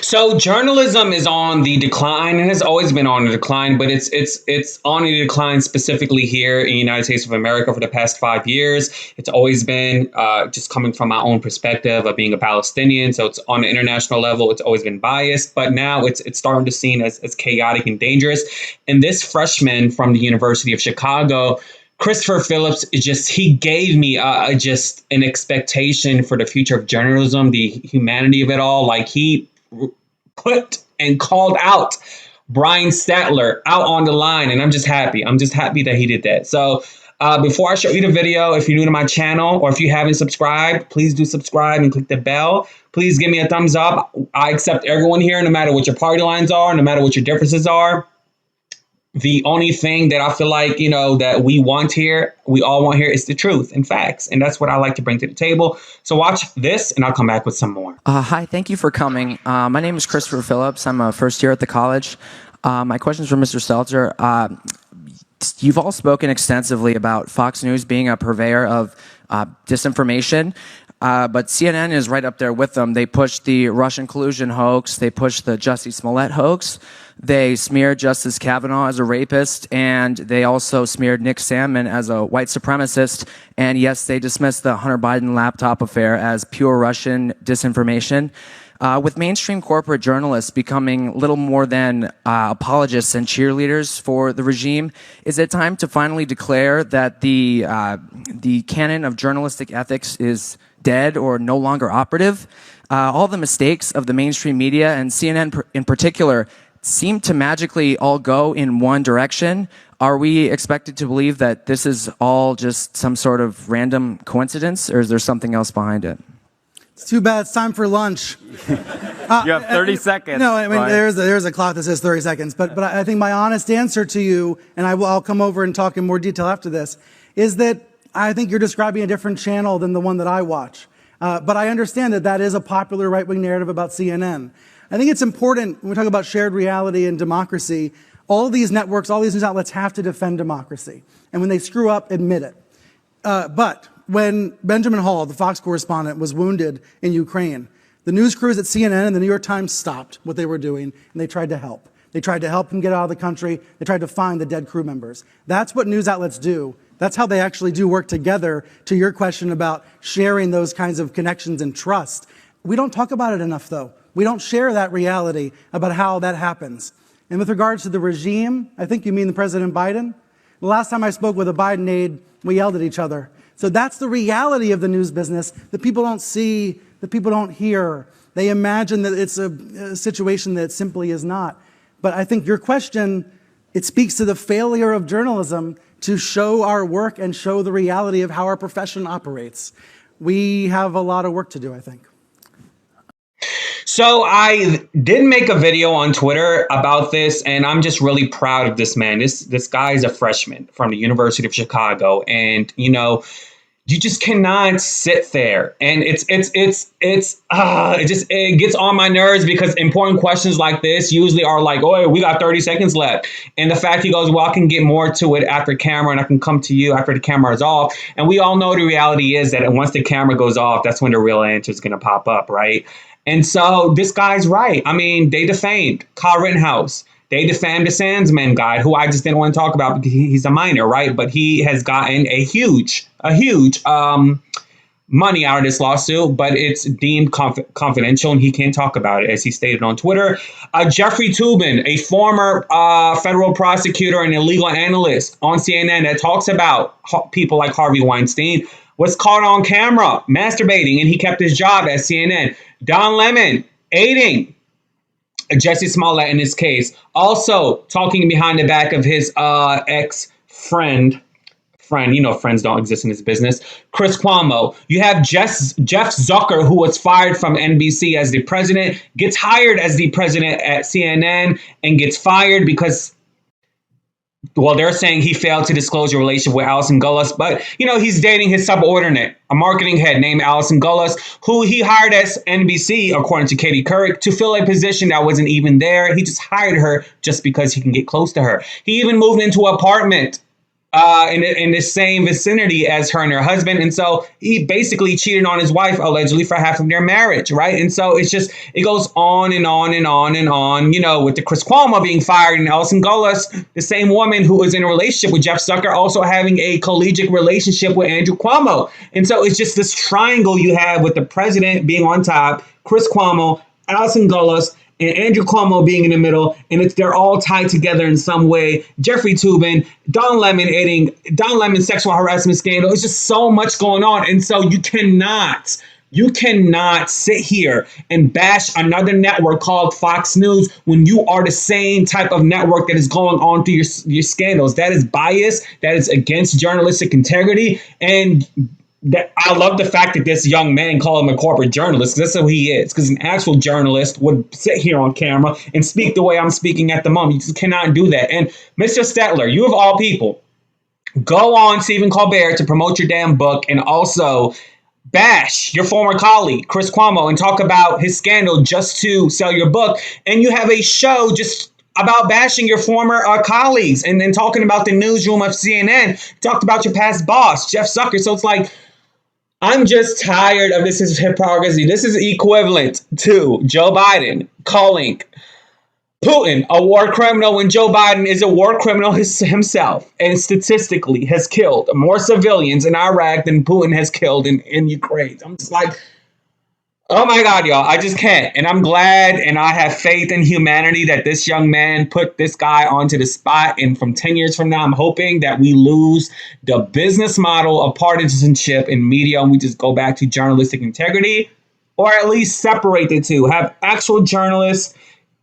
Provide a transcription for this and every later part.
So journalism is on the decline and has always been on the decline, but it's on the decline specifically here in the United States of America for the past 5 years. It's always been just coming from my own perspective of being a Palestinian. So it's on the international level, it's always been biased, but now it's starting to seen as chaotic and dangerous. And this freshman from the University of Chicago, Christopher Phillips, he gave me just an expectation for the future of journalism, the humanity of it all. Like he put and called out Brian Stelter out on the line, and I'm just happy. I'm just happy that he did that. So before I show you the video, if you're new to my channel or if you haven't subscribed, please do subscribe and click the bell. Please give me a thumbs up. I accept everyone here, no matter what your party lines are, no matter what your differences are. The only thing that I feel like, that we all want here is the truth and facts. And that's what I like to bring to the table. So watch this and I'll come back with some more. Hi, thank you for coming. My name is Christopher Phillips. I'm a first year at the college. My question is for Mr. Stelter. You've all spoken extensively about Fox News being a purveyor of disinformation. But CNN is right up there with them. They pushed the Russian collusion hoax. They pushed the Jussie Smollett hoax. They smeared Justice Kavanaugh as a rapist, and they also smeared Nick Sandmann as a white supremacist. And yes, they dismissed the Hunter Biden laptop affair as pure Russian disinformation. With mainstream corporate journalists becoming little more than apologists and cheerleaders for the regime, is it time to finally declare that the canon of journalistic ethics is dead or no longer operative? All the mistakes of the mainstream media, and CNN in particular, seem to magically all go in one direction. Are we expected to believe that this is all just some sort of random coincidence, or is there something else behind it? It's too bad. It's time for lunch. You have 30 seconds. No, I mean, there's a clock that says 30 seconds. But I think my honest answer to you, and I'll come over and talk in more detail after this, is that I think you're describing a different channel than the one that I watch. But I understand that that is a popular right-wing narrative about CNN. I think it's important when we talk about shared reality and democracy, all these networks, all these news outlets have to defend democracy. And when they screw up, admit it. But when Benjamin Hall, the Fox correspondent, was wounded in Ukraine, the news crews at CNN and the New York Times stopped what they were doing, and they tried to help. They tried to help him get out of the country. They tried to find the dead crew members. That's what news outlets do. That's how they actually do work together, to your question about sharing those kinds of connections and trust. We don't talk about it enough, though. We don't share that reality about how that happens. And with regards to the regime, I think you mean the President Biden. The last time I spoke with a Biden aide, we yelled at each other. So that's the reality of the news business that people don't see, that people don't hear. They imagine that it's a situation that simply is not. But I think your question, it speaks to the failure of journalism to show our work and show the reality of how our profession operates. We have a lot of work to do, I think. So I did make a video on Twitter about this, and I'm just really proud of this man. This guy is a freshman from the University of Chicago, and you just cannot sit there. And it gets on my nerves because important questions like this usually are like, oh, we got 30 seconds left. And the fact he goes, well, I can get more to it after camera and I can come to you after the camera is off. And we all know the reality is that once the camera goes off, that's when the real answer is going to pop up, right? And so this guy's right. I mean, they defamed Kyle Rittenhouse. They defamed the Sandsman guy, who I just didn't want to talk about because he's a minor, right? But he has gotten a huge money out of this lawsuit, but it's deemed confidential and he can't talk about it, as he stated on Twitter. Jeffrey Toobin, a former federal prosecutor and a legal analyst on CNN that talks about people like Harvey Weinstein, was caught on camera masturbating and he kept his job at CNN. Don Lemon aiding Jussie Smollett in this case, also talking behind the back of his ex-friend, friends don't exist in this business, Chris Cuomo. You have Jeff Zucker, who was fired from NBC as the president, gets hired as the president at CNN and gets fired because, well, they're saying he failed to disclose a relationship with Allison Gullis, but, he's dating his subordinate, a marketing head named Allison Gullis, who he hired as NBC, according to Katie Couric, to fill a position that wasn't even there. He just hired her just because he can get close to her. He even moved into an apartment in the same vicinity as her and her husband. And so he basically cheated on his wife allegedly for half of their marriage, right? And so it goes on and on and on and on, with the Chris Cuomo being fired and Alison Gullis, the same woman who was in a relationship with Jeff Zucker, also having a collegiate relationship with Andrew Cuomo. And so it's just this triangle you have with the president being on top, Chris Cuomo, Alison Gullis, and Andrew Cuomo being in the middle, and they're all tied together in some way. Jeffrey Toobin, Don Lemon sexual harassment scandal. It's just so much going on. And so you cannot sit here and bash another network called Fox News when you are the same type of network that is going on through your scandals. That is bias. That is against journalistic integrity. And I love the fact that this young man called him a corporate journalist, because that's who he is. Because an actual journalist would sit here on camera and speak the way I'm speaking at the moment. You just cannot do that. And Mr. Stelter, you of all people, go on Stephen Colbert to promote your damn book and also bash your former colleague, Chris Cuomo, and talk about his scandal just to sell your book. And you have a show just about bashing your former colleagues and then talking about the newsroom of CNN, talked about your past boss, Jeff Zucker. So it's like, I'm just tired of this hypocrisy. This is equivalent to Joe Biden calling Putin a war criminal when Joe Biden is a war criminal himself and statistically has killed more civilians in Iraq than Putin has killed in Ukraine. I'm just like, oh my God, y'all, I just can't. And I'm glad and I have faith in humanity that this young man put this guy onto the spot. And from 10 years from now, I'm hoping that we lose the business model of partisanship in media and we just go back to journalistic integrity, or at least separate the two. Have actual journalists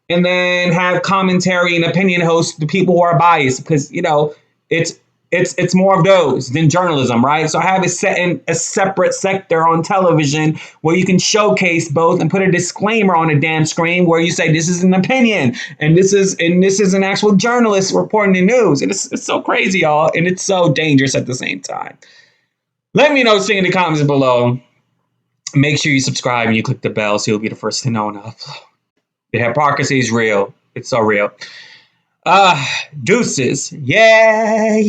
and then have commentary and opinion hosts, the people who are biased, because, it's more of those than journalism, right? So have it set in a separate sector on television where you can showcase both and put a disclaimer on a damn screen where you say this is an opinion and this is an actual journalist reporting the news. And it's so crazy, y'all, and it's so dangerous at the same time. Let me know what you think in the comments below. Make sure you subscribe and you click the bell so you'll be the first to know when I upload. The hypocrisy is real. It's so real. Deuces. Yeah.